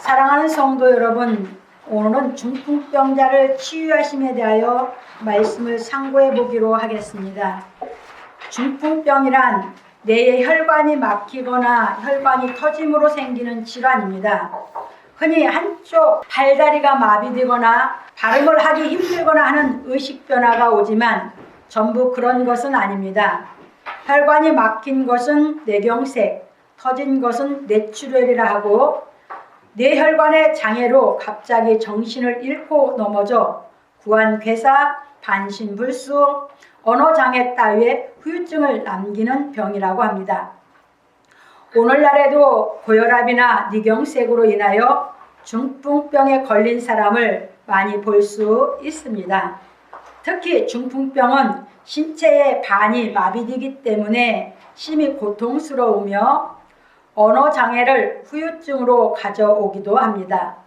사랑하는 성도 여러분, 오늘은 중풍병자를 치유하심에 대하여 말씀을 상고해 보기로 하겠습니다. 중풍병이란 뇌의 혈관이 막히거나 혈관이 터짐으로 생기는 질환입니다. 흔히 한쪽 팔다리가 마비되거나 발음을 하기 힘들거나 하는 의식 변화가 오지만 전부 그런 것은 아닙니다. 혈관이 막힌 것은 뇌경색, 터진 것은 뇌출혈이라 하고 뇌혈관의 장애로 갑자기 정신을 잃고 넘어져 구안괴사, 반신불수, 언어장애 따위의 후유증을 남기는 병이라고 합니다. 오늘날에도 고혈압이나 뇌경색으로 인하여 중풍병에 걸린 사람을 많이 볼 수 있습니다. 특히 중풍병은 신체의 반이 마비되기 때문에 심히 고통스러우며 언어장애를 후유증으로 가져오기도 합니다.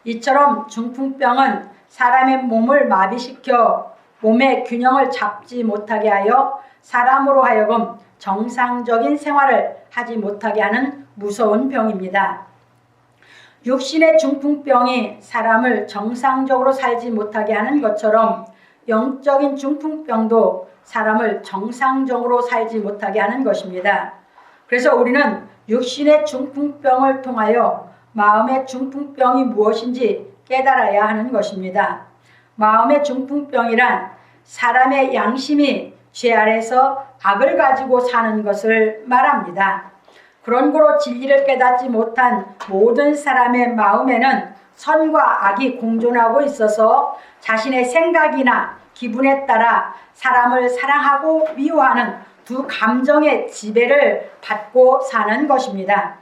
이처럼 중풍병은 사람의 몸을 마비시켜 몸의 균형을 잡지 못하게 하여 사람으로 하여금 정상적인 생활을 하지 못하게 하는 무서운 병입니다. 육신의 중풍병이 사람을 정상적으로 살지 못하게 하는 것처럼 영적인 중풍병도 사람을 정상적으로 살지 못하게 하는 것입니다. 그래서 우리는 육신의 중풍병을 통하여 마음의 중풍병이 무엇인지 깨달아야 하는 것입니다. 마음의 중풍병이란 사람의 양심이 죄 아래서 악을 가지고 사는 것을 말합니다. 그런 거로 진리를 깨닫지 못한 모든 사람의 마음에는 선과 악이 공존하고 있어서 자신의 생각이나 기분에 따라 사람을 사랑하고 미워하는 두 감정의 지배를 받고 사는 것입니다.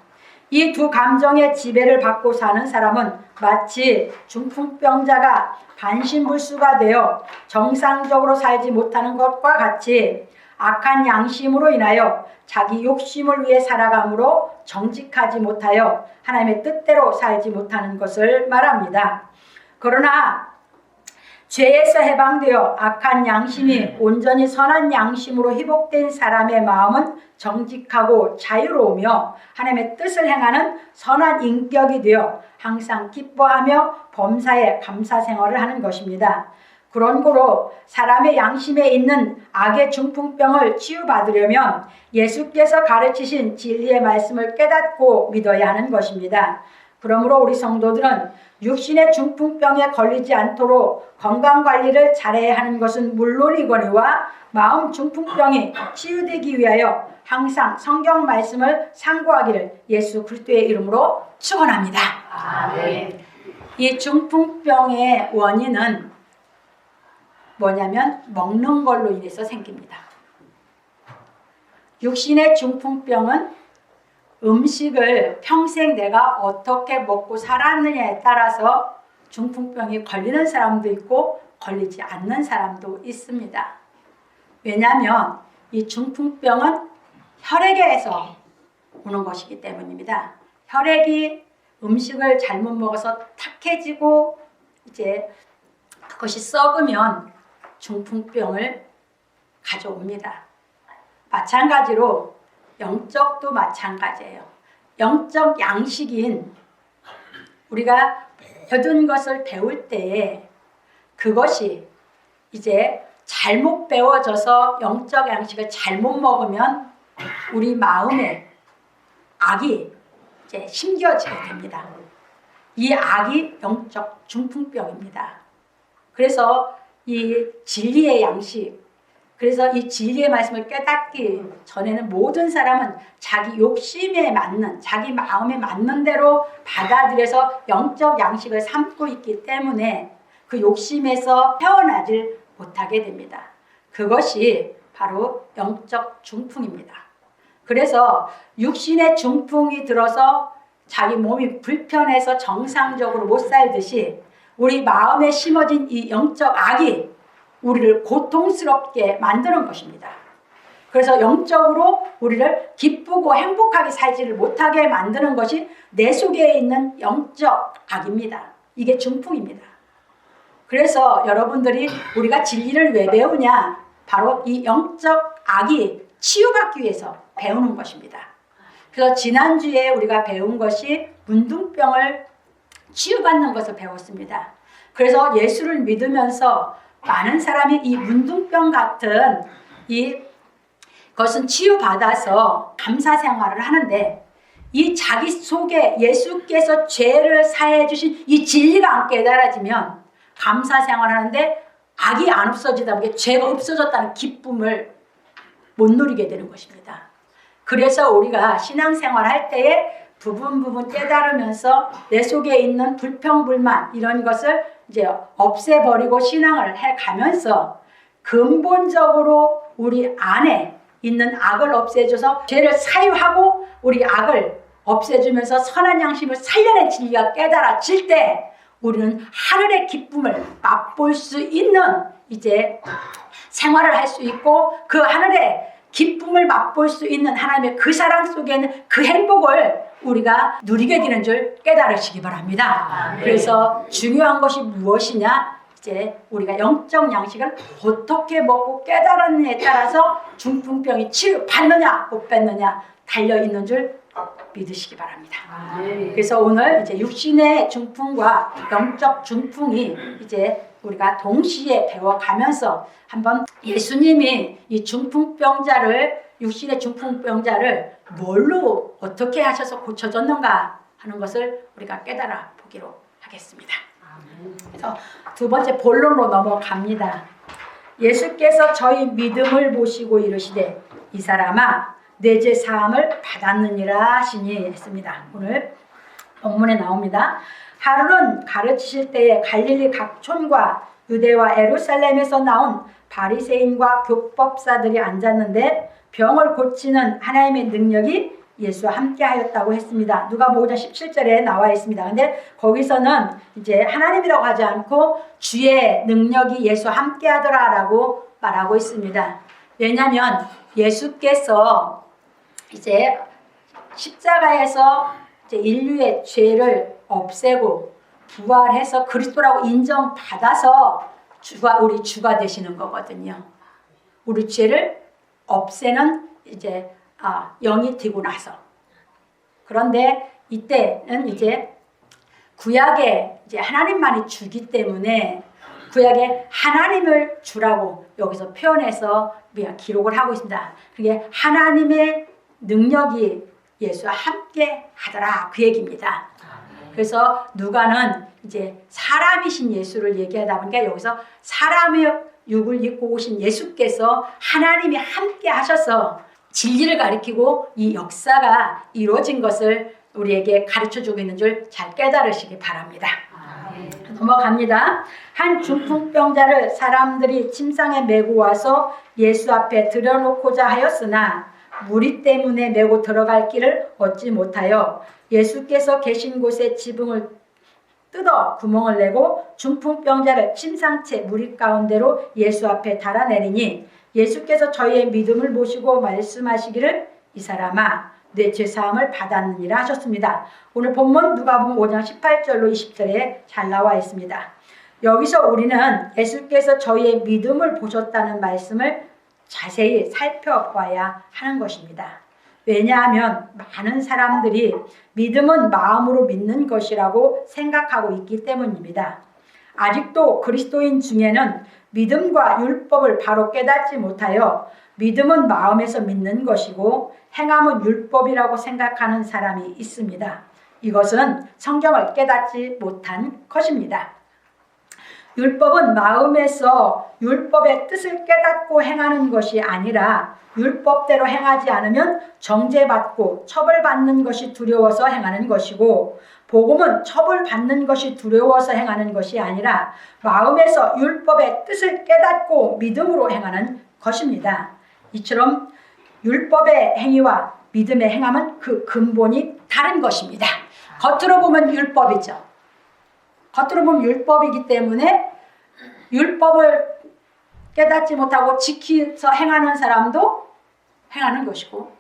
이 두 감정의 지배를 받고 사는 사람은 마치 중풍병자가 반신불수가 되어 정상적으로 살지 못하는 것과 같이 악한 양심으로 인하여 자기 욕심을 위해 살아가므로 정직하지 못하여 하나님의 뜻대로 살지 못하는 것을 말합니다. 그러나 죄에서 해방되어 악한 양심이 온전히 선한 양심으로 회복된 사람의 마음은 정직하고 자유로우며 하나님의 뜻을 행하는 선한 인격이 되어 항상 기뻐하며 범사에 감사 생활을 하는 것입니다. 그런 거로 사람의 양심에 있는 악의 중풍병을 치유받으려면 예수께서 가르치신 진리의 말씀을 깨닫고 믿어야 하는 것입니다. 그러므로 우리 성도들은 육신의 중풍병에 걸리지 않도록 건강관리를 잘해야 하는 것은 물론이거니와 마음 중풍병이 치유되기 위하여 항상 성경 말씀을 상고하기를 예수 그리스도의 이름으로 축원합니다. 아멘. 이 중풍병의 원인은 뭐냐면 먹는 걸로 인해서 생깁니다. 육신의 중풍병은 음식을 평생 내가 어떻게 먹고 살았느냐에 따라서 중풍병이 걸리는 사람도 있고 걸리지 않는 사람도 있습니다. 왜냐하면 이 중풍병은 혈액에서 오는 것이기 때문입니다. 혈액이 음식을 잘못 먹어서 탁해지고 이제 그것이 썩으면 중풍병을 가져옵니다. 마찬가지로 영적도 마찬가지예요. 영적 양식인 우리가 모든 것을 배울 때에 그것이 이제 잘못 배워져서 영적 양식을 잘못 먹으면 우리 마음에 악이 이제 심겨지게 됩니다. 이 악이 영적 중풍병입니다. 그래서 이 진리의 양식, 그래서 이 진리의 말씀을 깨닫기 전에는 모든 사람은 자기 욕심에 맞는, 자기 마음에 맞는 대로 받아들여서 영적 양식을 삼고 있기 때문에 그 욕심에서 헤어나질 못하게 됩니다. 그것이 바로 영적 중풍입니다. 그래서 육신의 중풍이 들어서 자기 몸이 불편해서 정상적으로 못 살듯이 우리 마음에 심어진 이 영적 악이 우리를 고통스럽게 만드는 것입니다. 그래서 영적으로 우리를 기쁘고 행복하게 살지를 못하게 만드는 것이 내 속에 있는 영적 악입니다. 이게 중풍입니다. 그래서 여러분들이 우리가 진리를 왜 배우냐? 바로 이 영적 악이 치유받기 위해서 배우는 것입니다. 그래서 지난주에 우리가 배운 것이 문둥병을 치유받는 것을 배웠습니다. 그래서 예수를 믿으면서 많은 사람이 이 문둥병 같은 것은 치유받아서 감사 생활을 하는데, 이 자기 속에 예수께서 죄를 사해 주신 이 진리가 안 깨달아지면 감사 생활을 하는데 악이 안 없어지다 보니 죄가 없어졌다는 기쁨을 못 누리게 되는 것입니다. 그래서 우리가 신앙생활 할 때에 부분 깨달으면서 내 속에 있는 불평불만 이런 것을 이제 없애버리고 신앙을 해가면서 근본적으로 우리 안에 있는 악을 없애줘서 죄를 사유하고 우리 악을 없애주면서 선한 양심을 살려낸 진리가 깨달아질 때 우리는 하늘의 기쁨을 맛볼 수 있는 이제 생활을 할 수 있고, 그 하늘의 기쁨을 맛볼 수 있는 하나님의 그 사랑 속에 있는 그 행복을 우리가 누리게 되는 줄 깨달으시기 바랍니다. 그래서 중요한 것이 무엇이냐? 이제 우리가 영적 양식을 어떻게 먹고 깨달았느냐에 따라서 중풍병이 치료받느냐 못 받느냐 달려있는 줄 믿으시기 바랍니다. 그래서 오늘 이제 육신의 중풍과 영적 중풍이 이제 우리가 동시에 배워가면서 한번 예수님이 이 중풍병자를, 육신의 중풍병자를 뭘로 어떻게 하셔서 고쳐줬는가 하는 것을 우리가 깨달아 보기로 하겠습니다. 그래서 두 번째 본론으로 넘어갑니다. 예수께서 저희 믿음을 보시고 이르시되 이 사람아 내 죄 사함을 받았느니라 하시니 했습니다. 오늘 본문에 나옵니다. 하루는 가르치실 때에 갈릴리 각촌과 유대와 예루살렘에서 나온 바리새인과 교법사들이 앉았는데 병을 고치는 하나님의 능력이 예수와 함께 하였다고 했습니다. 누가복음 5장 17절에 나와 있습니다. 근데 거기서는 이제 하나님이라고 하지 않고 주의 능력이 예수와 함께 하더라라고 말하고 있습니다. 왜냐하면 예수께서 이제 십자가에서 이제 인류의 죄를 없애고 부활해서 그리스도라고 인정받아서 우리 주가 되시는 거거든요. 우리 죄를 없애는 이제 영이 되고 나서. 그런데 이때는 이제 구약에 이제 하나님만이 주기 때문에 구약에 하나님을 주라고 여기서 표현해서 우리가 기록을 하고 있습니다. 그게 하나님의 능력이 예수와 함께 하더라 그 얘기입니다. 그래서 누가는 이제 사람이신 예수를 얘기하다 보니까 여기서 사람의 육을 입고 오신 예수께서 하나님이 함께 하셔서 진리를 가리키고 이 역사가 이루어진 것을 우리에게 가르쳐주고 있는 줄 잘 깨달으시기 바랍니다. 넘어갑니다. 한 중풍병자를 사람들이 침상에 메고 와서 예수 앞에 들여놓고자 하였으나 무리 때문에 메고 들어갈 길을 얻지 못하여 예수께서 계신 곳에 지붕을 뜯어 구멍을 내고 중풍병자를 침상채 무리 가운데로 예수 앞에 달아내리니 예수께서 저희의 믿음을 보시고 말씀하시기를 이 사람아 내 죄사함을 받았느니라 하셨습니다. 오늘 본문 누가복음 5장 18절로 20절에 잘 나와 있습니다. 여기서 우리는 예수께서 저희의 믿음을 보셨다는 말씀을 자세히 살펴봐야 하는 것입니다. 왜냐하면 많은 사람들이 믿음은 마음으로 믿는 것이라고 생각하고 있기 때문입니다. 아직도 그리스도인 중에는 믿음과 율법을 바로 깨닫지 못하여 믿음은 마음에서 믿는 것이고 행함은 율법이라고 생각하는 사람이 있습니다. 이것은 성경을 깨닫지 못한 것입니다. 율법은 마음에서 율법의 뜻을 깨닫고 행하는 것이 아니라 율법대로 행하지 않으면 정죄받고 처벌받는 것이 두려워서 행하는 것이고, 복음은 처벌받는 것이 두려워서 행하는 것이 아니라 마음에서 율법의 뜻을 깨닫고 믿음으로 행하는 것입니다. 이처럼 율법의 행위와 믿음의 행함은 그 근본이 다른 것입니다. 겉으로 보면 율법이죠. 겉으로 보면 율법이기 때문에 율법을 깨닫지 못하고 지키서 행하는 사람도 행하는 것이고,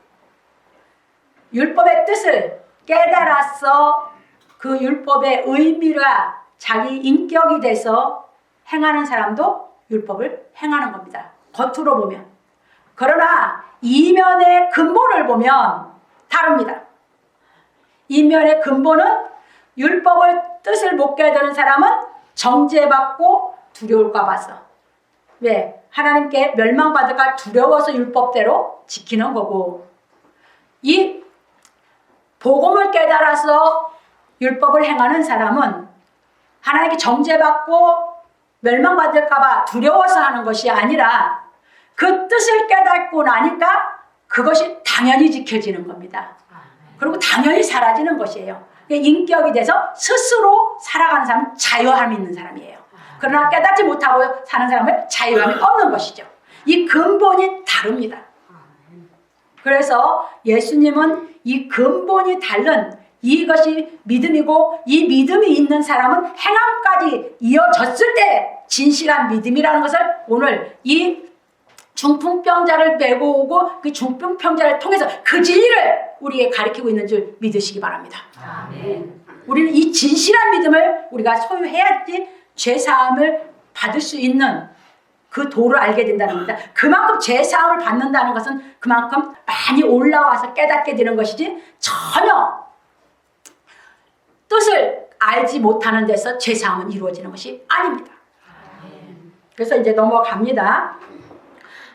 율법의 뜻을 깨달아서 그 율법의 의미가 자기 인격이 돼서 행하는 사람도 율법을 행하는 겁니다. 겉으로 보면. 그러나 이면의 근본을 보면 다릅니다. 이면의 근본은 율법을 뜻을 못 깨달은 사람은 정죄받고 두려울까 봐서. 왜? 하나님께 멸망받을까 두려워서 율법대로 지키는 거고, 이 복음을 깨달아서 율법을 행하는 사람은 하나님께 정죄받고 멸망받을까 봐 두려워서 하는 것이 아니라 그 뜻을 깨닫고 나니까 그것이 당연히 지켜지는 겁니다. 그리고 당연히 사라지는 것이에요. 인격이 돼서 스스로 살아가는 사람은 자유함이 있는 사람이에요. 그러나 깨닫지 못하고 사는 사람은 자유함이 없는 것이죠. 이 근본이 다릅니다. 그래서 예수님은 이 근본이 다른 이것이 믿음이고, 이 믿음이 있는 사람은 행함까지 이어졌을 때 진실한 믿음이라는 것을 오늘 이 중풍병자를 메고 오고 그 중풍병자를 통해서 그 진리를 우리에게 가르치고 있는 줄 믿으시기 바랍니다. 아멘. 우리는 이 진실한 믿음을 우리가 소유해야지 죄사함을 받을 수 있는 그 도를 알게 된다는 겁니다. 그만큼 죄사함을 받는다는 것은 그만큼 많이 올라와서 깨닫게 되는 것이지, 전혀 뜻을 알지 못하는 데서 죄사함은 이루어지는 것이 아닙니다. 그래서 이제 넘어갑니다.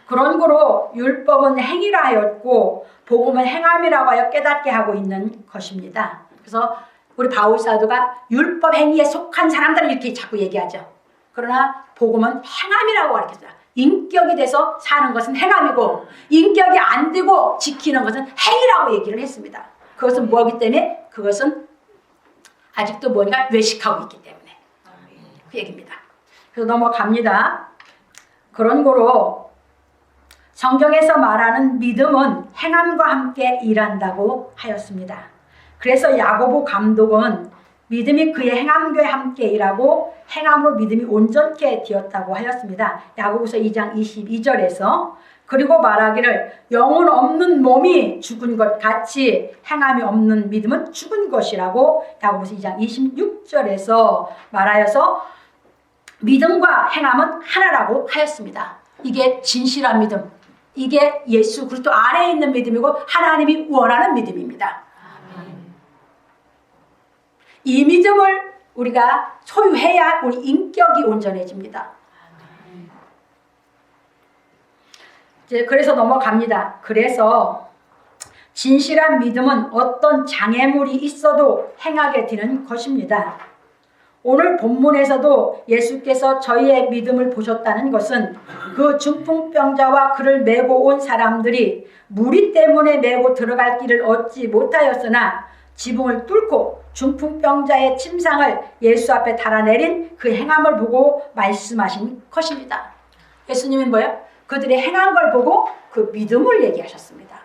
그런 거로 율법은 행위라 하였고 복음은 행함이라고 하여 깨닫게 하고 있는 것입니다. 그래서 우리 바울 사도가 율법 행위에 속한 사람들은 이렇게 자꾸 얘기하죠. 그러나 복음은 행함이라고 가르쳤어요. 인격이 돼서 사는 것은 행함이고, 인격이 안 되고 지키는 것은 행위라고 얘기를 했습니다. 그것은 뭐기 때문에? 그것은 아직도 뭐니까 외식하고 있기 때문에. 그 얘기입니다. 그래서 넘어갑니다. 그런 거로 성경에서 말하는 믿음은 행함과 함께 일한다고 하였습니다. 그래서 야고보 감독은 믿음이 그의 행함과 함께 일하고 행함으로 믿음이 온전케 되었다고 하였습니다. 야고보서 2장 22절에서 그리고 말하기를 영혼 없는 몸이 죽은 것 같이 행함이 없는 믿음은 죽은 것이라고 야고보서 2장 26절에서 말하여서 믿음과 행함은 하나라고 하였습니다. 이게 진실한 믿음, 이게 예수 그리스도 안에 있는 믿음이고 하나님이 원하는 믿음입니다. 이 믿음을 우리가 소유해야 우리 인격이 온전해집니다. 이제 그래서 넘어갑니다. 그래서 진실한 믿음은 어떤 장애물이 있어도 행하게 되는 것입니다. 오늘 본문에서도 예수께서 저희의 믿음을 보셨다는 것은 그 중풍병자와 그를 메고 온 사람들이 무리 때문에 메고 들어갈 길을 얻지 못하였으나 지붕을 뚫고 중풍병자의 침상을 예수 앞에 달아내린 그 행함을 보고 말씀하신 것입니다. 예수님이 뭐예요? 그들이 행한 걸 보고 그 믿음을 얘기하셨습니다.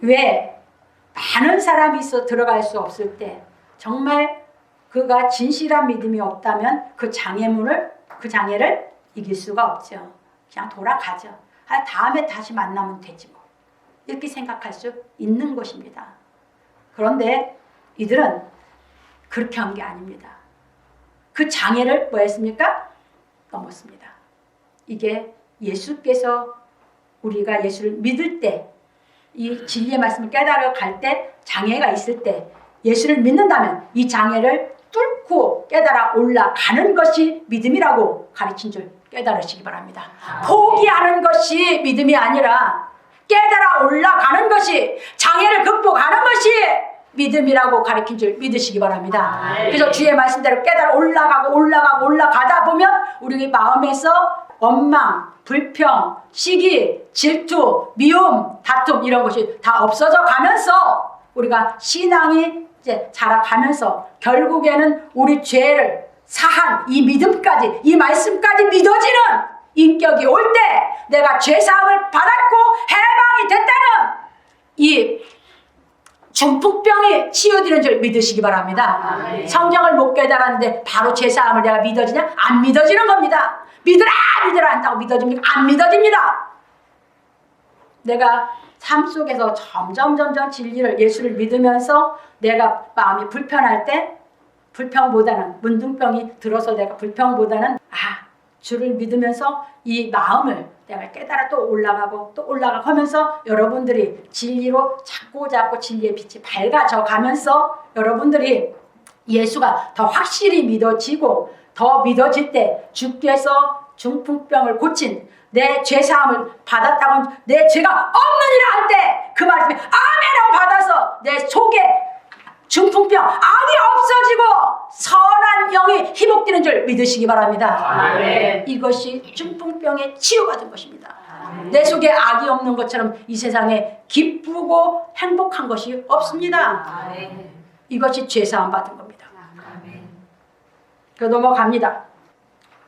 왜? 많은 사람이 있어 들어갈 수 없을 때 정말 그가 진실한 믿음이 없다면 그 장애를 이길 수가 없죠. 그냥 돌아가죠. 다음에 다시 만나면 되지 뭐. 이렇게 생각할 수 있는 것입니다. 그런데 이들은 그렇게 한 게 아닙니다. 그 장애를 뭐 했습니까? 넘었습니다. 이게 예수께서 우리가 예수를 믿을 때, 이 진리의 말씀을 깨달아 갈 때, 장애가 있을 때 예수를 믿는다면 이 장애를 뚫고 깨달아 올라가는 것이 믿음이라고 가르친 줄 깨달으시기 바랍니다. 포기하는 것이 믿음이 아니라 깨달아 올라가는 것이, 장애를 극복하는 것이 믿음이라고 가르친 줄 믿으시기 바랍니다. 그래서 주의 말씀대로 깨달아 올라가다 보면 우리 마음에서 원망, 불평, 시기, 질투, 미움, 다툼 이런 것이 다 없어져 가면서 우리가 신앙이 이제 자라가면서 결국에는 우리 죄를 사한 이 믿음까지, 이 말씀까지 믿어지는 인격이 올 때 내가 죄사함을 받았고 해방이 됐다는 이 중풍병이 치유되는 줄 믿으시기 바랍니다. 성경을 못 깨달았는데 바로 죄사함을 내가 믿어지냐? 안 믿어지는 겁니다. 믿으라 한다고 믿어집니까? 안 믿어집니다. 내가 삶 속에서 점점 진리를, 예수를 믿으면서 내가 마음이 불편할 때, 불평보다는, 문둥병이 들어서 내가 불평보다는 주를 믿으면서 이 마음을 내가 깨달아 또 올라가고 또 올라가고 하면서 여러분들이 진리로 자꾸 진리의 빛이 밝아져 가면서 여러분들이 예수가 더 확실히 믿어지고 더 믿어질 때 주께서 중풍병을 고친 내 죄사함을 받았다고 내 죄가 없느니라 할 때 그 말씀에 아멘이라고 받아서 내 속에 중풍병 악이 없어지고 선한 영이 회복되는 줄 믿으시기 바랍니다. 아멘. 이것이 중풍병에 치유받은 것입니다. 내 속에 악이 없는 것처럼 이 세상에 기쁘고 행복한 것이 없습니다. 이것이 죄사함 받은 겁니다. 넘어갑니다.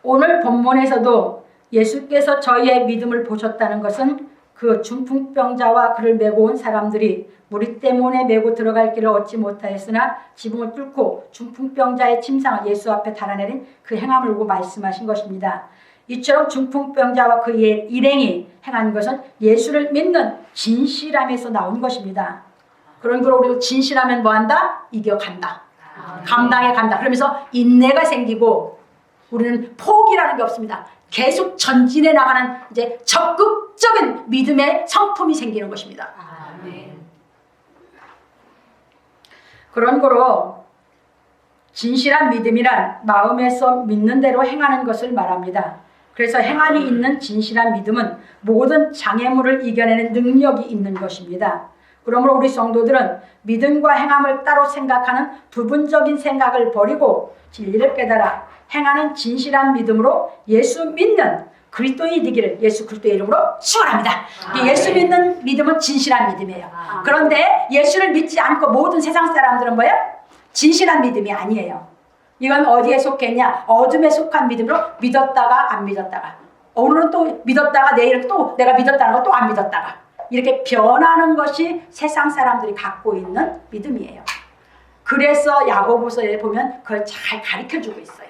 오늘 본문에서도 예수께서 저희의 믿음을 보셨다는 것은 그 중풍병자와 그를 메고 온 사람들이 무리 때문에 메고 들어갈 길을 얻지 못하였으나 지붕을 뚫고 중풍병자의 침상을 예수 앞에 달아내린 그 행함을 보고 말씀하신 것입니다. 이처럼 중풍병자와 그 일행이 행한 것은 예수를 믿는 진실함에서 나온 것입니다. 그런 걸 우리가 진실하면 뭐한다? 이겨간다. 감당해 간다. 그러면서 인내가 생기고 우리는 포기라는 게 없습니다. 계속 전진해 나가는 이제 적극적인 믿음의 성품이 생기는 것입니다. 그런 거로 진실한 믿음이란 마음에서 믿는 대로 행하는 것을 말합니다. 그래서 행함이 있는 진실한 믿음은 모든 장애물을 이겨내는 능력이 있는 것입니다. 그러므로 우리 성도들은 믿음과 행함을 따로 생각하는 부분적인 생각을 버리고 진리를 깨달아 행하는 진실한 믿음으로 예수 믿는 그리스도인이 되기를 예수 그리스도의 이름으로 축원합니다. 예수 믿는 믿음은 진실한 믿음이에요. 그런데 예수를 믿지 않고 모든 세상 사람들은 뭐예요? 진실한 믿음이 아니에요. 이건 어디에 속했냐? 어둠에 속한 믿음으로 믿었다가 안 믿었다가 오늘은 또 믿었다가 내일은 또 내가 믿었다는 거 또 안 믿었다가 이렇게 변하는 것이 세상 사람들이 갖고 있는 믿음이에요. 그래서 야고보서에 보면 그걸 잘 가르쳐주고 있어요.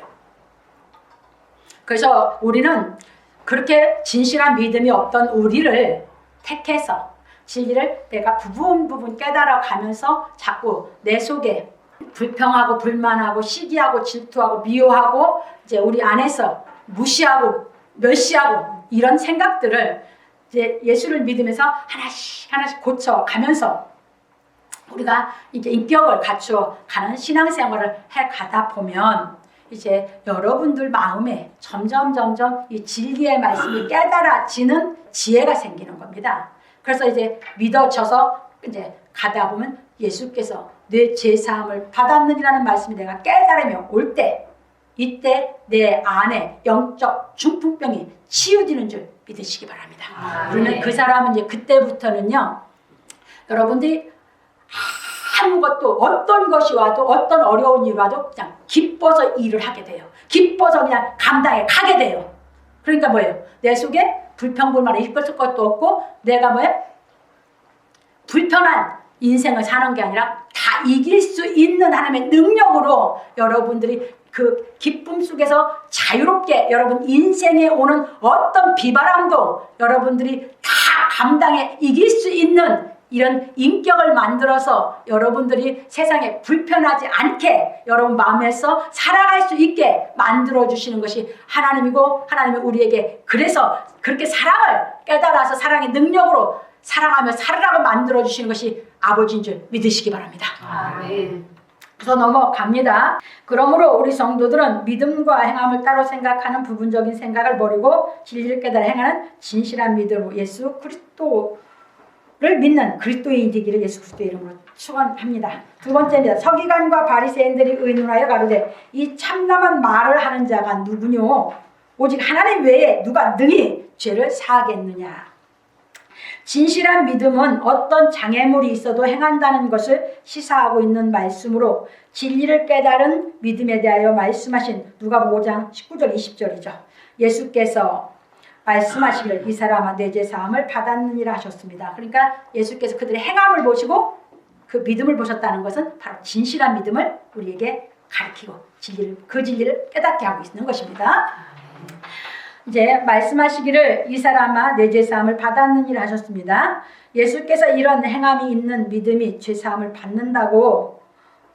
그래서 우리는 그렇게 진실한 믿음이 없던 우리를 택해서 진리를 내가 부분 깨달아 가면서 자꾸 내 속에 불평하고 불만하고 시기하고 질투하고 미워하고 이제 우리 안에서 무시하고 멸시하고 이런 생각들을 이제 예수를 믿으면서 하나씩 고쳐 가면서 우리가 이제 인격을 갖추어 가는 신앙생활을 해 가다 보면 이제 여러분들 마음에 점점 이 진리의 말씀이 깨달아지는 지혜가 생기는 겁니다. 그래서 이제 믿어져서 이제 가다 보면 예수께서 내 죄사함을 받았느니라는 말씀이 내가 깨달으며 올 때 이때 내 안에 영적 중풍병이 치유되는 줄 믿으시기 바랍니다. 그러면 그 사람은 이제 그때부터는요 여러분들이 아무것도 어떤 것이 와도 어떤 어려운 일이 와도 그냥 기뻐서 일을 하게 돼요. 기뻐서 그냥 감당해 가게 돼요. 그러니까 뭐예요? 내 속에 불평불만을 일것을 것도 없고 내가 뭐예요? 불편한 인생을 사는 게 아니라 다 이길 수 있는 하나님의 능력으로 여러분들이 그 기쁨 속에서 자유롭게 여러분 인생에 오는 어떤 비바람도 여러분들이 다 감당해 이길 수 있는 이런 인격을 만들어서 여러분들이 세상에 불편하지 않게 여러분 마음에서 살아갈 수 있게 만들어주시는 것이 하나님이고 하나님은 우리에게 그래서 그렇게 사랑을 깨달아서 사랑의 능력으로 사랑하며 살으라고 만들어주시는 것이 아버지인 줄 믿으시기 바랍니다. 그래서 넘어갑니다. 그러므로 우리 성도들은 믿음과 행함을 따로 생각하는 부분적인 생각을 버리고 진리를 깨달아 행하는 진실한 믿음으로 예수 그리스도를 믿는 그리스도인이 되기를 예수 그리스도의 이름으로 축원합니다. 두 번째입니다. 서기관과 바리새인들이 의논하여 가로되 이 참남한 말을 하는 자가 누구뇨? 오직 하나님 외에 누가 능히 죄를 사하겠느냐? 진실한 믿음은 어떤 장애물이 있어도 행한다는 것을 시사하고 있는 말씀으로 진리를 깨달은 믿음에 대하여 말씀하신 누가복음 5장 19절 20절이죠. 예수께서 말씀하시길 이 사람아 내 죄 사함을 받았느니라 하셨습니다. 그러니까 예수께서 그들의 행함을 보시고 그 믿음을 보셨다는 것은 바로 진실한 믿음을 우리에게 가르치고 그 진리를 깨닫게 하고 있는 것입니다. 이제 말씀하시기를 이 사람아 내 죄사함을 받았느니라 하셨습니다. 예수께서 이런 행함이 있는 믿음이 죄사함을 받는다고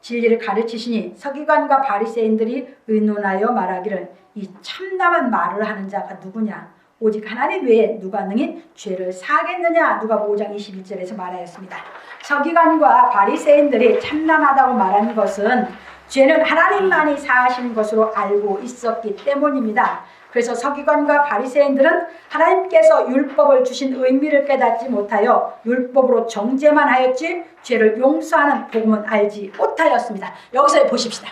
진리를 가르치시니 서기관과 바리새인들이 의논하여 말하기를 이 참담한 말을 하는 자가 누구냐? 오직 하나님 외에 누가 능히 죄를 사하겠느냐? 누가복음 5장 21절에서 말하였습니다. 서기관과 바리새인들이 참담하다고 말하는 것은 죄는 하나님만이 사하시는 것으로 알고 있었기 때문입니다. 그래서 서기관과 바리새인들은 하나님께서 율법을 주신 의미를 깨닫지 못하여 율법으로 정죄만 하였지 죄를 용서하는 복음은 알지 못하였습니다. 여기서 보십시다.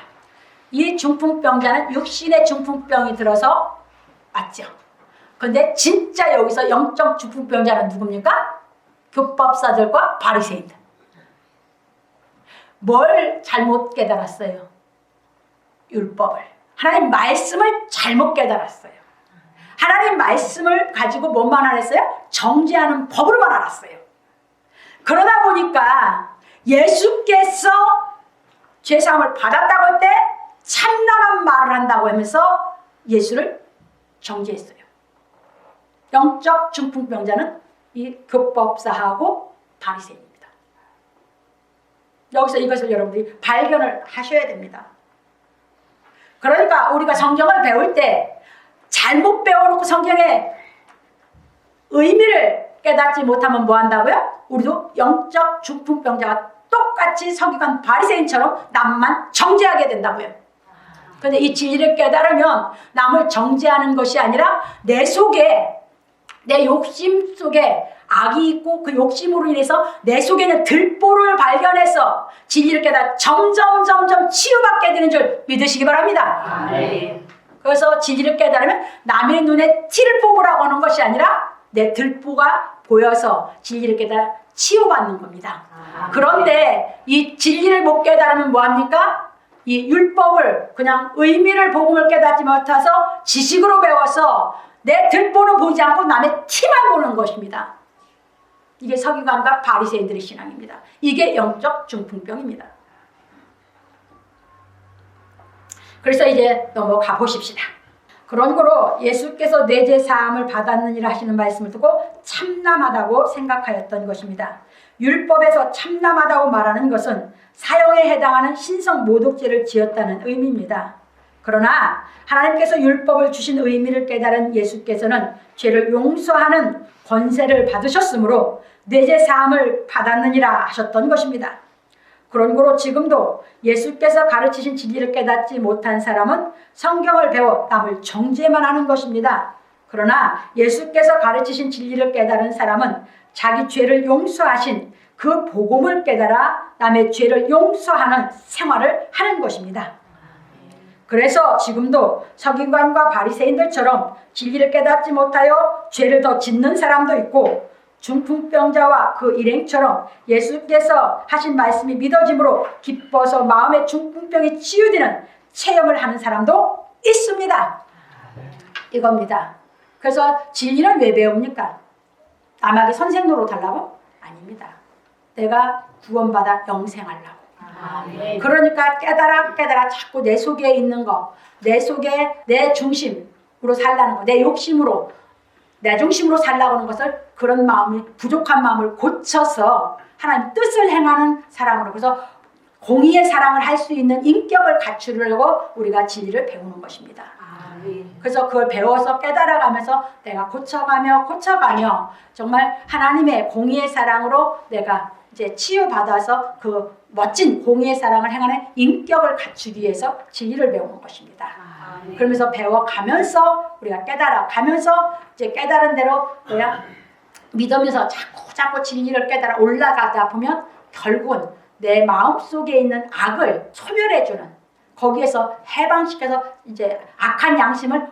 이 중풍병자는 육신의 중풍병이 들어서 왔죠. 그런데 진짜 여기서 영적 중풍병자는 누굽니까? 교법사들과 바리새인들. 뭘 잘못 깨달았어요? 율법을. 하나님 말씀을 잘못 깨달았어요. 하나님 말씀을 가지고 뭐만 알았어요? 정죄하는 법으로만 알았어요. 그러다 보니까 예수께서 죄사함을 받았다고 할 때 참담한 말을 한다고 하면서 예수를 정죄했어요. 영적 중풍병자는 이 교법사하고 바리새인입니다. 여기서 이것을 여러분들이 발견을 하셔야 됩니다. 그러니까 우리가 성경을 배울 때 잘못 배워놓고 성경의 의미를 깨닫지 못하면 뭐 한다고요? 우리도 영적 중풍병자가 똑같이 서기관 바리새인처럼 남만 정죄하게 된다고요. 그런데 이 진리를 깨달으면 남을 정죄하는 것이 아니라 내 속에, 내 욕심 속에 악이 있고 그 욕심으로 인해서 내 속에는 들보를 발견해서 진리를 깨달아 점점 치유받게 되는 줄 믿으시기 바랍니다. 네. 그래서 진리를 깨달으면 남의 눈에 티를 뽑으라고 하는 것이 아니라 내 들보가 보여서 진리를 깨달아 치유받는 겁니다. 그런데 이 진리를 못 깨달으면 뭐합니까? 이 율법을 그냥 의미를 복음을 깨닫지 못해서 지식으로 배워서 내 들보는 보이지 않고 남의 티만 보는 것입니다. 이게 서기관과 바리새인들의 신앙입니다. 이게 영적 중풍병입니다. 그래서 이제 넘어가 보십시다. 그러므로 예수께서 내 죄 사함을 받았느니라 하시는 말씀을 듣고 참남하다고 생각하였던 것입니다. 율법에서 참남하다고 말하는 것은 사형에 해당하는 신성 모독죄를 지었다는 의미입니다. 그러나 하나님께서 율법을 주신 의미를 깨달은 예수께서는 죄를 용서하는 권세를 받으셨으므로 내 죄 사함을 받았느니라 하셨던 것입니다. 그러므로 지금도 예수께서 가르치신 진리를 깨닫지 못한 사람은 성경을 배워 남을 정죄만 하는 것입니다. 그러나 예수께서 가르치신 진리를 깨달은 사람은 자기 죄를 용서하신 그 복음을 깨달아 남의 죄를 용서하는 생활을 하는 것입니다. 그래서 지금도 서기관과 바리새인들처럼 진리를 깨닫지 못하여 죄를 더 짓는 사람도 있고 중풍병자와 그 일행처럼 예수께서 하신 말씀이 믿어짐으로 기뻐서 마음의 중풍병이 치유되는 체험을 하는 사람도 있습니다. 이겁니다. 그래서 진리는 왜 배웁니까? 남에게 선생 노릇하려고? 아닙니다. 내가 구원받아 영생하려고. 그러니까 깨달아 자꾸 내 속에 있는 거, 내 속에 내 중심으로 살라는 거, 내 욕심으로 내 중심으로 살라고 하는 것을 그런 마음이 부족한 마음을 고쳐서 하나님 뜻을 행하는 사람으로, 그래서 공의의 사랑을 할 수 있는 인격을 갖추려고 우리가 진리를 배우는 것입니다. 그래서 그걸 배워서 깨달아가면서 내가 고쳐가며 정말 하나님의 공의의 사랑으로 내가 이제 치유받아서 그 멋진 공의의 사랑을 행하는 인격을 갖추기 위해서 진리를 배우는 것입니다. 그러면서 배워가면서 우리가 깨달아가면서 이제 깨달은 대로 뭐야 믿으면서 자꾸 진리를 깨달아 올라가다 보면 결국은 내 마음속에 있는 악을 소멸해주는, 거기에서 해방시켜서 이제 악한 양심을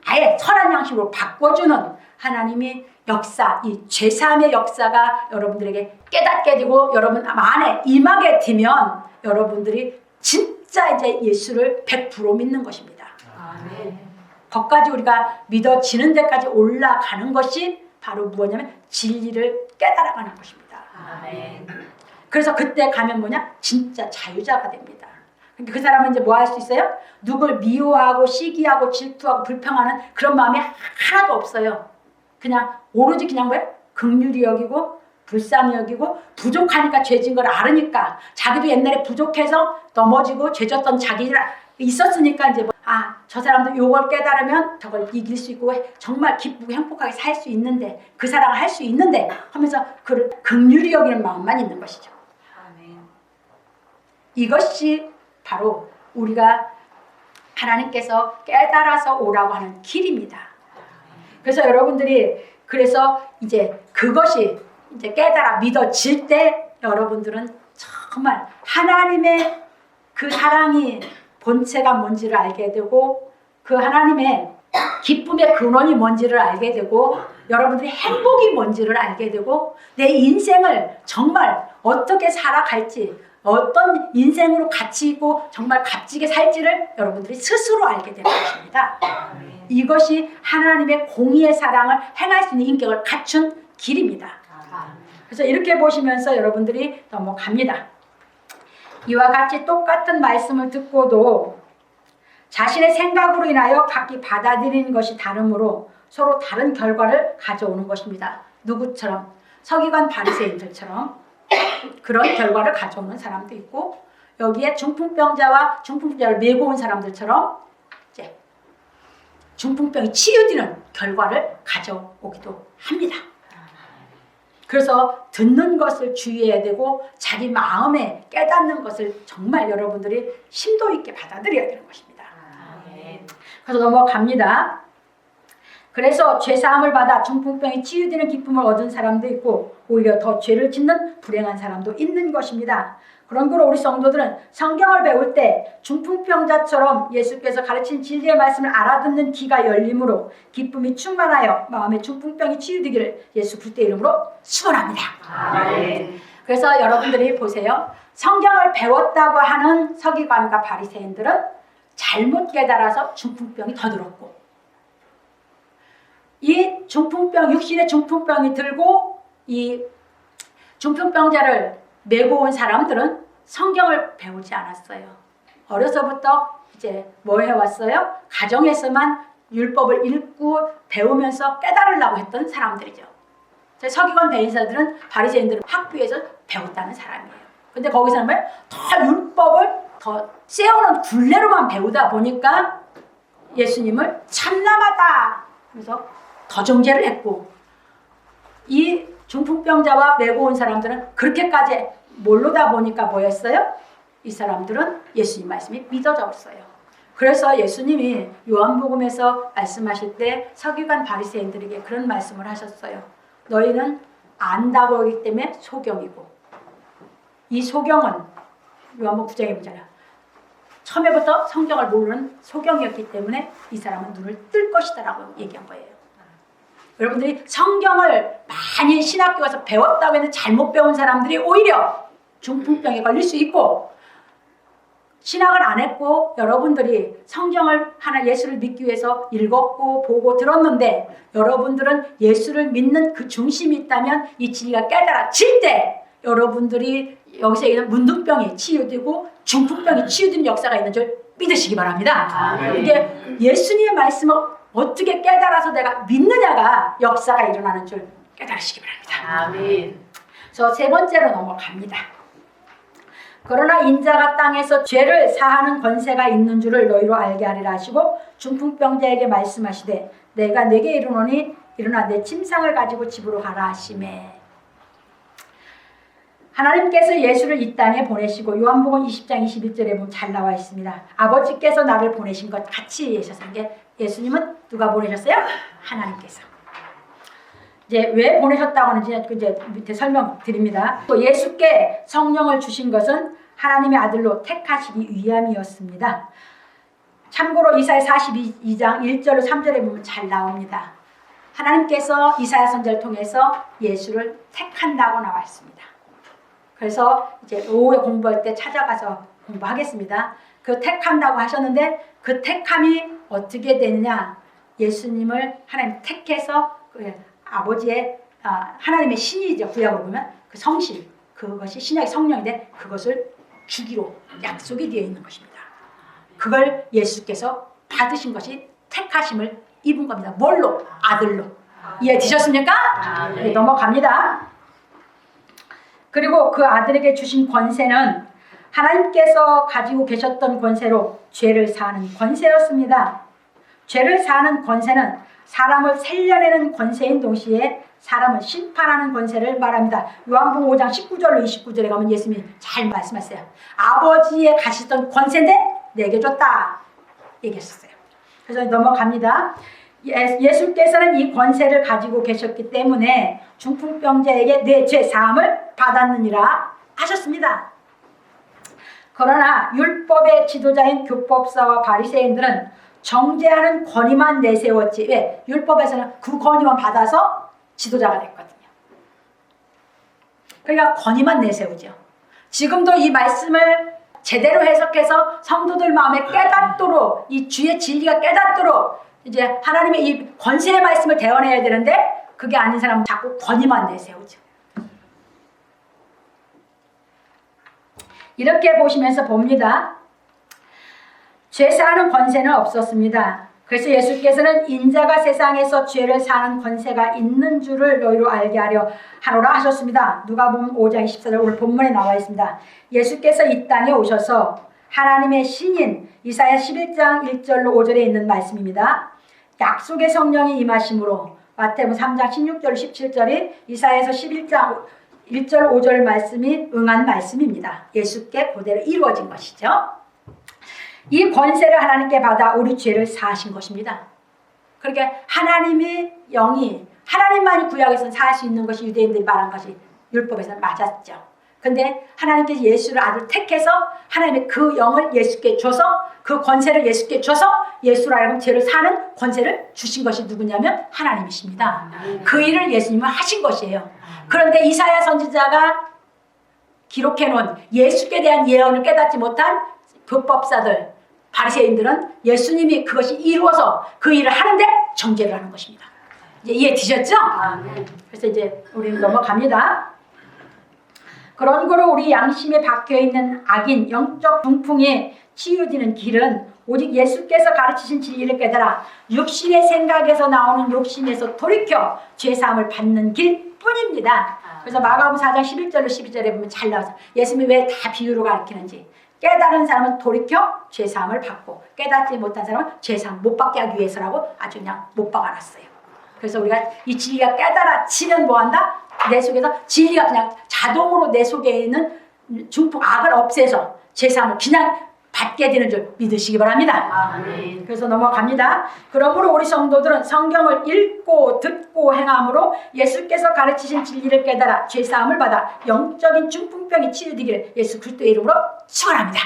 아예 선한 양심으로 바꿔주는 하나님의 역사, 이 죄사함의 역사가 여러분들에게 깨닫게 되고 여러분 안에 임하게 되면 여러분들이 진짜 이제 예수를 100% 믿는 것입니다. 거기까지 우리가 믿어지는 데까지 올라가는 것이 바로 무엇이냐면 진리를 깨달아가는 것입니다. 그래서 그때 가면 뭐냐? 진짜 자유자가 됩니다. 그 사람은 이제 뭐 할 수 있어요? 누굴 미워하고 시기하고 질투하고 불평하는 그런 마음이 하나도 없어요. 그냥 오로지 그냥 뭐야? 긍휼히 여기고 불쌍히 여기고 부족하니까 죄진 걸 알으니까 자기도 옛날에 부족해서 넘어지고 죄졌던 자기가 있었으니까 이제 저 사람도 요걸 깨달으면 저걸 이길 수 있고 정말 기쁘고 행복하게 살 수 있는데 그 사랑을 할 수 있는데 하면서 그를 긍휼히 여기는 마음만 있는 것이죠. 아멘. 이것이 바로 우리가 하나님께서 깨달아서 오라고 하는 길입니다. 그래서 여러분들이 그래서 이제 그것이 이제 깨달아 믿어질 때 여러분들은 정말 하나님의 그 사랑이 본체가 뭔지를 알게 되고 그 하나님의 기쁨의 근원이 뭔지를 알게 되고 여러분들이 행복이 뭔지를 알게 되고 내 인생을 정말 어떻게 살아갈지 어떤 인생으로 가치 있고 정말 값지게 살지를 여러분들이 스스로 알게 될 것입니다. 이것이 하나님의 공의의 사랑을 행할 수 있는 인격을 갖춘 길입니다. 그래서 이렇게 보시면서 여러분들이 넘어갑니다. 이와 같이 똑같은 말씀을 듣고도 자신의 생각으로 인하여 각기 받아들이는 것이 다르므로 서로 다른 결과를 가져오는 것입니다. 누구처럼? 서기관 바리새인들처럼 그런 결과를 가져오는 사람도 있고 여기에 중풍병자와 중풍병자를 메고 온 사람들처럼 이제 중풍병이 치유되는 결과를 가져오기도 합니다. 그래서 듣는 것을 주의해야 되고 자기 마음에 깨닫는 것을 정말 여러분들이 심도 있게 받아들여야 되는 것입니다. 그래서 넘어갑니다. 그래서 죄사함을 받아 중풍병이 치유되는 기쁨을 얻은 사람도 있고 오히려 더 죄를 짓는 불행한 사람도 있는 것입니다. 그런 거로 우리 성도들은 성경을 배울 때 중풍병자처럼 예수께서 가르친 진리의 말씀을 알아듣는 귀가 열림으로 기쁨이 충만하여 마음의 중풍병이 치유되기를 예수 그리스도의 이름으로 축원합니다. 그래서 여러분들이 보세요. 성경을 배웠다고 하는 서기관과 바리새인들은 잘못 깨달아서 중풍병이 더 들었고 이 중풍병, 육신의 중풍병이 들고 이 중풍병자를 메고 온 사람들은 성경을 배우지 않았어요. 어려서부터 이제 뭐 해왔어요? 가정에서만 율법을 읽고 배우면서 깨달으려고 했던 사람들이죠. 서기관 바리새인들은 학교에서 배웠다는 사람이에요. 근데 거기서는 뭐예요? 더 율법을 더 세우는 굴레로만 배우다 보니까 예수님을 참남하다 하면서 더 정죄를 했고 이 중풍병자와 메고 온 사람들은 그렇게까지 모르다 보니까 뭐였어요? 이 사람들은 예수님 말씀이 믿어졌어요. 그래서 예수님이 요한복음에서 말씀하실 때 서기관 바리새인들에게 그런 말씀을 하셨어요. 너희는 안다고 하기 때문에 소경이고 이 소경은 요한복음 9장에 보잖아요. 처음에부터 성경을 모르는 소경이었기 때문에 이 사람은 눈을 뜰 것이다 라고 얘기한 거예요. 여러분들이 성경을 많이 신학교 가서 배웠다고 해서 잘못 배운 사람들이 오히려 중풍병에 걸릴 수 있고 신학을 안 했고 여러분들이 성경을 하나 예수를 믿기 위해서 읽었고 보고 들었는데 여러분들은 예수를 믿는 그 중심이 있다면 이 진리가 깨달아질 때 여러분들이 여기서 얘기하는 문둥병이 치유되고 중풍병이 치유되는 역사가 있는 줄 믿으시기 바랍니다. 이게 예수님의 말씀을 어떻게 깨달아서 내가 믿느냐가 역사가 일어나는 줄 깨달으시기 바랍니다. 아멘. 그래서 세 번째로 넘어갑니다. 그러나 인자가 땅에서 죄를 사하는 권세가 있는 줄을 너희로 알게 하리라 하시고 중풍병자에게 말씀하시되 내가 네게 이르노니 일어나 내 침상을 가지고 집으로 가라 하시매. 하나님께서 예수를 이 땅에 보내시고 요한복음 20장 21절에 보면 잘 나와 있습니다. 아버지께서 나를 보내신 것 같이 예수님 게 예수님은 누가 보내셨어요? 하나님께서. 이제 왜 보내셨다고 하는지 이제 밑에 설명드립니다. 또 예수께 성령을 주신 것은 하나님의 아들로 택하시기 위함이었습니다. 참고로 이사야 42장 1절로 3절에 보면 잘 나옵니다. 하나님께서 이사야 선지자를 통해서 예수를 택한다고 나와 있습니다. 그래서 이제 오후에 공부할 때 찾아가서 공부하겠습니다. 그 택한다고 하셨는데 그 택함이 어떻게 되느냐? 예수님을 하나님 택해서 아버지의 하나님의 신이죠. 구약으로 보면 그 성실 그것이 신약의 성령인데 그것을 주기로 약속이 되어 있는 것입니다. 그걸 예수께서 받으신 것이 택하심을 입은 겁니다. 뭘로? 아들로. 이해되셨습니까? 네, 넘어갑니다. 그리고 그 아들에게 주신 권세는 하나님께서 가지고 계셨던 권세로 죄를 사하는 권세였습니다. 죄를 사하는 권세는 사람을 살려내는 권세인 동시에 사람을 심판하는 권세를 말합니다. 요한복음 5장 19절로 29절에 가면 예수님이 잘 말씀하세요. 아버지의 가시던 권세인데 내게 줬다 얘기했었어요. 그래서 넘어갑니다. 예수께서는 이 권세를 가지고 계셨기 때문에 중풍병자에게 내 죄 사함을 받았느니라 하셨습니다. 그러나 율법의 지도자인 교법사와 바리새인들은 정죄하는 권위만 내세웠지, 왜? 율법에서는 그 권위만 받아서 지도자가 됐거든요. 그러니까 권위만 내세우죠. 지금도 이 말씀을 제대로 해석해서 성도들 마음에 깨닫도록, 이 주의 진리가 깨닫도록 이제 하나님의 이 권세의 말씀을 대언해야 되는데 그게 아닌 사람은 자꾸 권위만 내세우죠. 이렇게 보시면서 봅니다. 죄 사하는 권세는 없었습니다. 그래서 예수께서는 인자가 세상에서 죄를 사하는 권세가 있는 줄을 너희로 알게 하노라 하셨습니다. 누가복음 5장 24절 오늘 본문에 나와 있습니다. 예수께서 이 땅에 오셔서 하나님의 신인 이사야 11장 1절로 5절에 있는 말씀입니다. 약속의 성령이 임하심으로 마태복음 3장 16절 17절이 이사야에서 11장 1절 5절 말씀이 응한 말씀입니다. 예수께 그대로 이루어진 것이죠. 이 권세를 하나님께 받아 우리 죄를 사하신 것입니다. 그러니까 하나님의 영이 하나님만이 구약에서는 사할 수 있는 것이 유대인들이 말한 것이 율법에서는 맞았죠. 근데 하나님께서 예수를 아들 택해서 하나님의 그 영을 예수께 줘서 그 권세를 예수께 줘서 예수로 하여금 죄를 사는 권세를 주신 것이 누구냐면 하나님이십니다. 그 일을 예수님은 하신 것이에요. 그런데 이사야 선지자가 기록해놓은 예수께 대한 예언을 깨닫지 못한 교법사들, 바리새인들은 예수님이 그것이 이루어서 그 일을 하는데 정죄를 하는 것입니다. 이제 이해되셨죠? 그래서 이제 우리는 넘어갑니다. 그런 거로 우리 양심에 박혀있는 악인 영적 중풍에 치유되는 길은 오직 예수께서 가르치신 진리를 깨달아 육신의 생각에서 나오는 욕심에서 돌이켜 죄사함을 받는 길뿐입니다. 그래서 마가복음 4장 11절로 12절에 보면 잘 나와서 예수님이 왜 다 비유로 가르치는지, 깨달은 사람은 돌이켜 죄사함을 받고 깨닫지 못한 사람은 죄사함 못 받게 하기 위해서라고 아주 그냥 못 박아놨어요. 그래서 우리가 이 진리가 깨달아지면 뭐한다? 내 속에서 진리가 그냥 자동으로 내 속에 있는 중풍 악을 없애서 죄사함을 그냥 받게 되는 줄 믿으시기 바랍니다. 그래서 넘어갑니다. 그러므로 우리 성도들은 성경을 읽고 듣고 행함으로 예수께서 가르치신 진리를 깨달아 죄사함을 받아 영적인 중풍병이 치유되기를 예수 그리스도의 이름으로 축원합니다.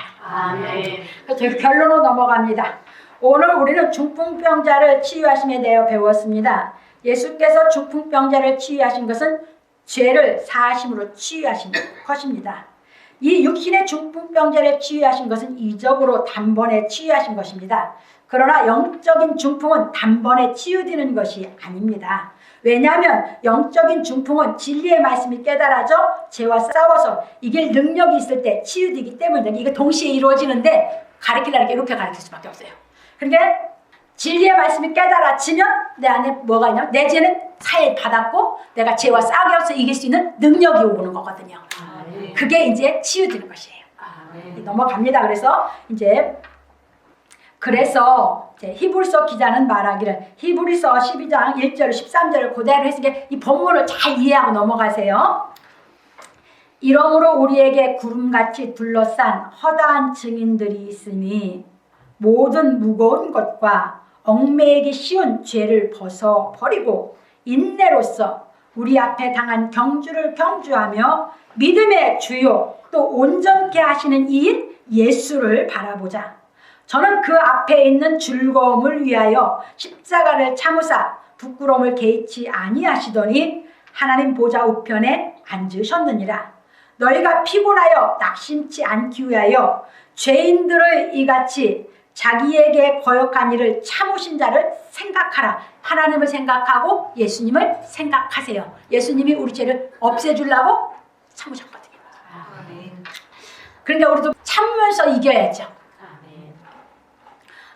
그래서 결론으로 넘어갑니다. 오늘 우리는 중풍병자를 치유하심에 대해 배웠습니다. 예수께서 중풍병자를 치유하신 것은 죄를 사하심으로 치유하신 것입니다. 이 육신의 중풍병자를 치유하신 것은 이적으로 단번에 치유하신 것입니다. 그러나 영적인 중풍은 단번에 치유되는 것이 아닙니다. 왜냐하면 영적인 중풍은 진리의 말씀이 깨달아져 죄와 싸워서 이길 능력이 있을 때 치유되기 때문에 이게 동시에 이루어지는데 가르치려는 게 이렇게 가르칠 수밖에 없어요. 그러니까 진리의 말씀이 깨달아지면 내 안에 뭐가 있냐면 내 죄는 사해 받았고 내가 죄와 싸워서 이길 수 있는 능력이 오는 거거든요. 그게 이제 치유되는 것이에요. 넘어갑니다. 그래서 히브리서 기자는 말하기를 히브리서 12장 1절 13절을 그대로 했으니까 이 본문을 잘 이해하고 넘어가세요. 이러므로 우리에게 구름같이 둘러싼 허다한 증인들이 있으니 모든 무거운 것과 얽매이기 쉬운 죄를 벗어버리고 인내로써 우리 앞에 당한 경주를 경주하며 믿음의 주요 또 온전케 하시는 이인 예수를 바라보자. 저는 그 앞에 있는 즐거움을 위하여 십자가를 참으사 부끄러움을 개의치 아니하시더니 하나님 보좌 우편에 앉으셨느니라. 너희가 피곤하여 낙심치 않기 위하여 죄인들의 이같이 자기에게 거역한 일을 참으신 자를 생각하라. 하나님을 생각하고 예수님을 생각하세요. 예수님이 우리 죄를 없애주려고 참으셨거든요. 그러니까 우리도 참으면서 이겨야죠.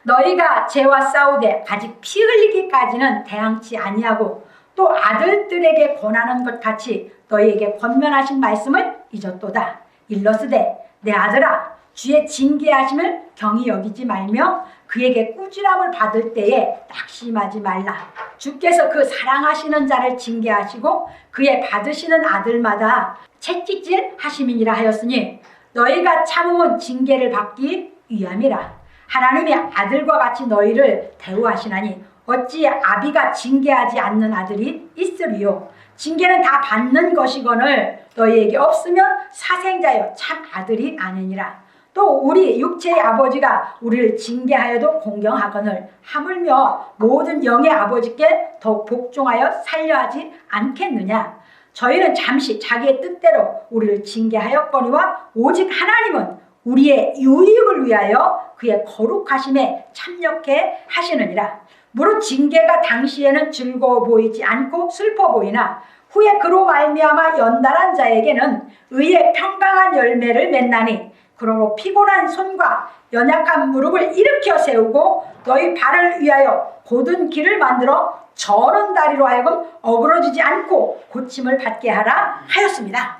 너희가 죄와 싸우되 아직 피 흘리기까지는 대항치 아니하고 또 아들들에게 권하는 것 같이 너희에게 권면하신 말씀을 잊었도다. 일러스되 내 아들아 주의 징계하심을 경히 여기지 말며 그에게 꾸지람을 받을 때에 낙심하지 말라. 주께서 그 사랑하시는 자를 징계하시고 그의 받으시는 아들마다 채찍질 하심이니라 하였으니 너희가 참음은 징계를 받기 위함이라. 하나님이 아들과 같이 너희를 대우하시나니 어찌 아비가 징계하지 않는 아들이 있으리요. 징계는 다 받는 것이거늘 너희에게 없으면 사생자여 참 아들이 아니니라. 또 우리 육체의 아버지가 우리를 징계하여도 공경하거늘 하물며 모든 영의 아버지께 더욱 복종하여 살려하지 않겠느냐. 저희는 잠시 자기의 뜻대로 우리를 징계하였거니와 오직 하나님은 우리의 유익을 위하여 그의 거룩하심에 참여케 하시느니라. 무릇 징계가 당시에는 즐거워 보이지 않고 슬퍼 보이나 후에 그로 말미암아 연단한 자에게는 의의 평강한 열매를 맺나니 그러므로 피곤한 손과 연약한 무릎을 일으켜 세우고 너희 발을 위하여 곧은 길을 만들어 저런 다리로 하여금 어그러지지 않고 고침을 받게 하라 하였습니다.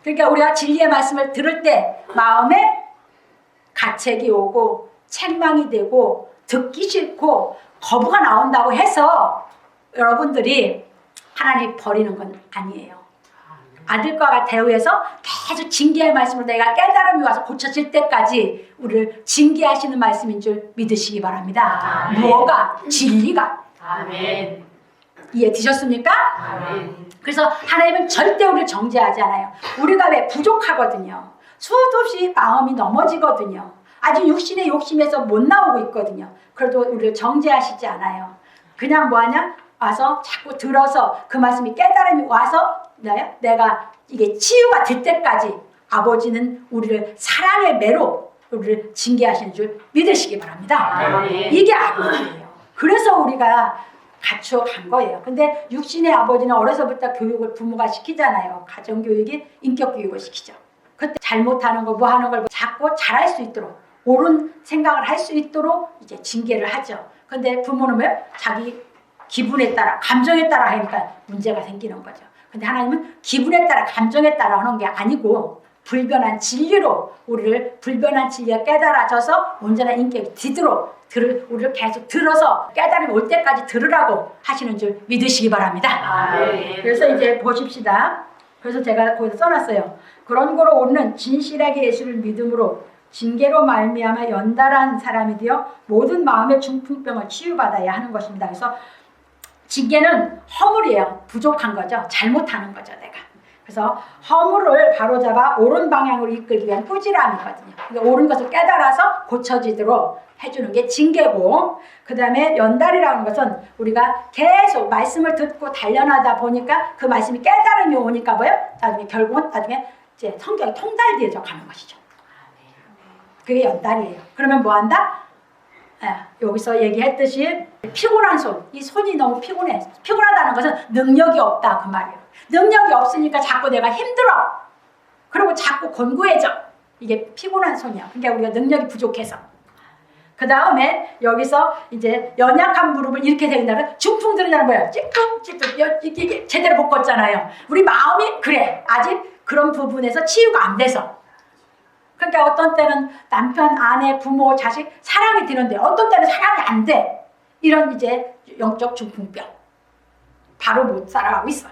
그러니까 우리가 진리의 말씀을 들을 때 마음에 가책이 오고 책망이 되고 듣기 싫고 거부가 나온다고 해서 여러분들이 하나님 버리는 건 아니에요. 아들과 대우해서 계속 징계의 말씀으로 내가 깨달음이 와서 고쳐질 때까지 우리를 징계하시는 말씀인 줄 믿으시기 바랍니다. 아멘. 뭐가? 진리가. 아멘. 이해되셨습니까? 아멘. 그래서 하나님은 절대 우리를 정죄하지 않아요. 우리가 왜 부족하거든요. 수도 없이 마음이 넘어지거든요. 아직 육신의 욕심에서 못 나오고 있거든요. 그래도 우리를 정죄하시지 않아요. 그냥 뭐하냐? 와서 자꾸 들어서 그 말씀이 깨달음이 와서 내가 이게 치유가 될 때까지 아버지는 우리를 사랑의 매로 우리를 징계하시는 줄 믿으시기 바랍니다. 아멘. 이게 아버지예요. 그래서 우리가 갖추어 간 거예요. 근데 육신의 아버지는 어려서부터 교육을 부모가 시키잖아요. 가정교육이 인격교육을 시키죠. 그때 잘못하는 거 뭐 하는 걸 자꾸 잘할 수 있도록 옳은 생각을 할 수 있도록 이제 징계를 하죠. 근데 부모는 왜? 자기 기분에 따라 감정에 따라 하니까 문제가 생기는 거죠. 근데 하나님은 기분에 따라 감정에 따라 하는 게 아니고 불변한 진리로 우리를 불변한 진리가 깨달아져서 온전한 인격이 뒤도록 우리를 계속 들어서 깨달음이 올 때까지 들으라고 하시는 줄 믿으시기 바랍니다. 그래서 이제 보십시다. 그래서 제가 거기서 써놨어요. 그런 거로 우리는 진실하게 예수를 믿음으로 징계로 말미암아 연달한 사람이 되어 모든 마음의 중풍병을 치유받아야 하는 것입니다. 그래서 징계는 허물이에요. 부족한 거죠. 잘못하는 거죠, 내가. 그래서 허물을 바로잡아 옳은 방향으로 이끌기 위한 꾸지람이거든요. 그러니까 옳은 것을 깨달아서 고쳐지도록 해주는 게 징계고, 그 다음에 연달이라는 것은 우리가 계속 말씀을 듣고 단련하다 보니까 그 말씀이 깨달음이 오니까 뭐예요? 나중에 결국은 나중에 이제 성경이 통달되어져 가는 것이죠. 그게 연달이에요. 그러면 뭐 한다? 여기서 얘기했듯이 피곤한 손, 이 손이 너무 피곤해. 피곤하다는 것은 능력이 없다 그 말이에요. 능력이 없으니까 자꾸 내가 힘들어. 그리고 자꾸 곤고해져. 이게 피곤한 손이야. 그러니까 우리가 능력이 부족해서. 그 다음에 여기서 이제 연약한 무릎을 이렇게 세운다는 중풍 들으냐는 뭐야? 찌끔찌끔 이게 제대로 못 걷잖아요. 우리 마음이 그래. 아직 그런 부분에서 치유가 안 돼서. 그러니까 어떤 때는 남편, 아내, 부모, 자식 사랑이 되는데 어떤 때는 사랑이 안 돼. 이런 이제 영적 중풍병. 바로 못 살아가고 있어.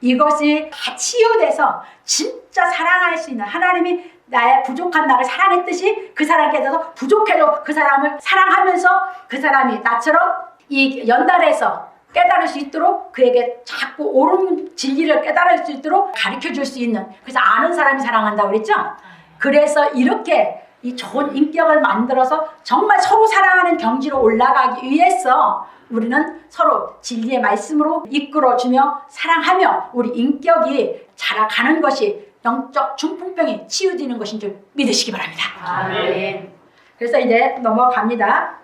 이것이 다 치유돼서 진짜 사랑할 수 있는 하나님이 나의 부족한 나를 사랑했듯이 그 사람께서 부족해도 그 사람을 사랑하면서 그 사람이 나처럼 이 연달에서 깨달을 수 있도록 그에게 자꾸 옳은 진리를 깨달을 수 있도록 가르쳐줄 수 있는, 그래서 아는 사람이 사랑한다고 그랬죠? 그래서 이렇게 이 좋은 인격을 만들어서 정말 서로 사랑하는 경지로 올라가기 위해서 우리는 서로 진리의 말씀으로 이끌어주며 사랑하며 우리 인격이 자라가는 것이 영적 중풍병이 치유되는 것인 줄 믿으시기 바랍니다. 아멘. 그래서 이제 넘어갑니다.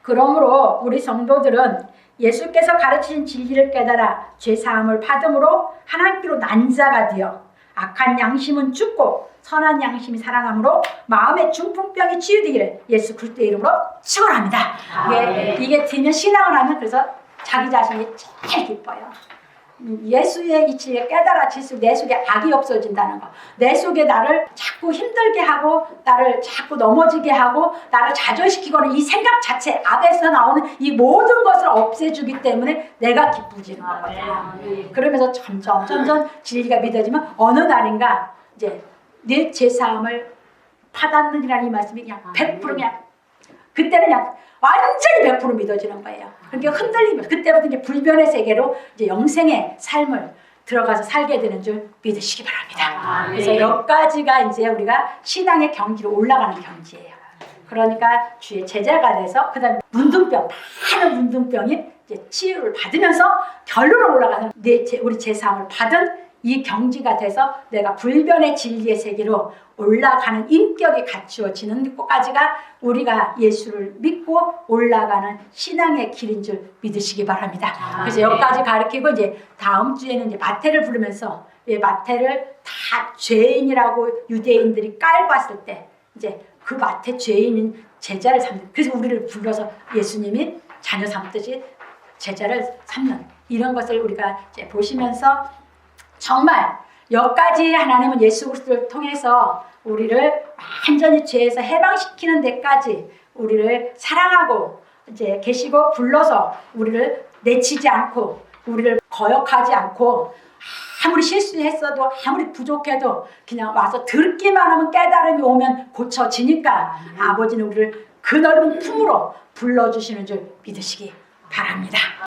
그러므로 우리 성도들은 예수께서 가르치신 진리를 깨달아 죄사함을 받음으로 하나님께로 난 자가 되어 악한 양심은 죽고 선한 양심이 살아남으로 마음의 중풍병이 치유되기를 예수 그리스도의 이름으로 축원합니다. 이게 되면 신앙을 하면 그래서 자기 자신이 제일 기뻐요. 예수의 이치에 깨달아질수록 내 속에 악이 없어진다는 거. 내 속에 나를 자꾸 힘들게 하고 나를 자꾸 넘어지게 하고 나를 좌절시키고는 이 생각 자체 악에서 나오는 이 모든 것을 없애주기 때문에 내가 기쁘지는 거거든요. 그러면서 점점 진리가 믿어지면 어느 날인가 이제 내 제사함을 받았느니라는 이 말씀이 그냥 100% 그냥 그때는 그냥 완전히 100% 믿어지는 거예요. 그러니까 흔들리면 그때부터 이제 불변의 세계로 이제 영생의 삶을 들어가서 살게 되는 줄 믿으시기 바랍니다. 그래서 여기까지가 이제 우리가 신앙의 경지로 올라가는 경지예요. 그러니까 주의 제자가 돼서 그다음에 문둥병, 많은 문둥병이 이제 치유를 받으면서 결론으로 올라가서 우리 제사함을 받은 이 경지가 돼서 내가 불변의 진리의 세계로 올라가는 인격이 갖추어지는 것까지가 우리가 예수를 믿고 올라가는 신앙의 길인 줄 믿으시기 바랍니다. 그래서 여기까지 가르치고 이제 다음 주에는 이제 마태를 부르면서 마태를 다 죄인이라고 유대인들이 깔봤을 때 이제 그 마태 죄인인 제자를 삼는, 그래서 우리를 불러서 예수님이 자녀 삼듯이 제자를 삼는 이런 것을 우리가 이제 보시면서 정말 여기까지 하나님은 예수 그리스도를 통해서 우리를 완전히 죄에서 해방시키는 데까지 우리를 사랑하고 이제 계시고 불러서 우리를 내치지 않고 우리를 거역하지 않고 아무리 실수했어도 아무리 부족해도 그냥 와서 듣기만 하면 깨달음이 오면 고쳐지니까 아버지는 우리를 그 넓은 품으로 불러주시는 줄 믿으시기 바랍니다.